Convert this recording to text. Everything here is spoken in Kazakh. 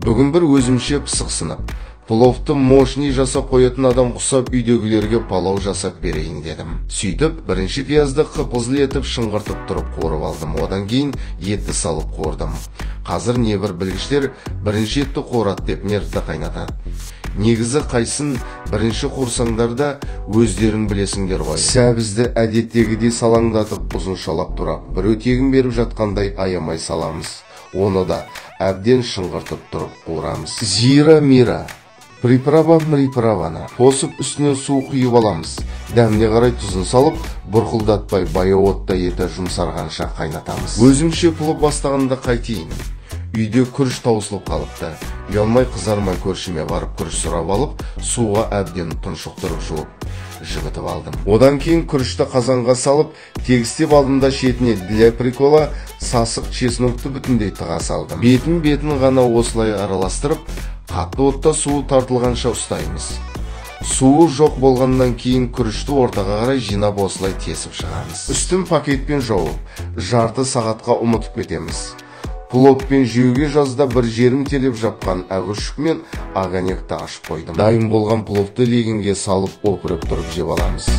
Бүгін бір өзімше пысықсынып, пловты мощный жасап қоятын адам құсап үйдегілерге палау жасап берейін дедім. Сөйтіп, бірінші пиязды қып-қызыл етіп шыңғыртып тұрып қорып алдым. Одан кейін етті салып қордым. Қазір небір білгіштер бірінші етті қорат деп нерді қайнатады. Негізі қайсын бірінші қорсаңдарда өздерің білесіңдер ғой. Сәбізді әдеттегідей салаңдатып ұзыншалап тұрап, бір өтегін беріп жатқандай аямай саламыз. Оны да әбден шыңғыртып тұрып қуырамыз. Зира мира, приправаны қосып үстіне су құйып аламыз. Дәміне қарай тұзын салып, бұрқылдатпай баяу отта еті жұмсарғанша қайнатамыз. Өзімше плов бастағанда қайтейін. Үйде күріш таусылып қалыпты. Ұялмай қызармай көршіме барып күріш сұрап алып, суға әбден тұншықтырып жуып жібітіп алдым. Одан кейін күрішті қазанға салып, тегістеп алдым да шетіне для прикола сасық чеснокты бүтіндей тыға салдым. Бетін ғана осылай араластырып, қатты отта суы тартылғанша ұстаймыз. Суы жоқ болғаннан кейін күрішті ортаға қарай жинап осылай тесіп шығамыз. Үстін пакетпен жауып, жарты сағатқа ұмытып кетеміз. Пловпен жеуге жазда бір жерім телеп жапқан әгүршік мен аганекті ашып қойдым. Дайын болған пловты легенге салып опырып тұрып жеп аламыз.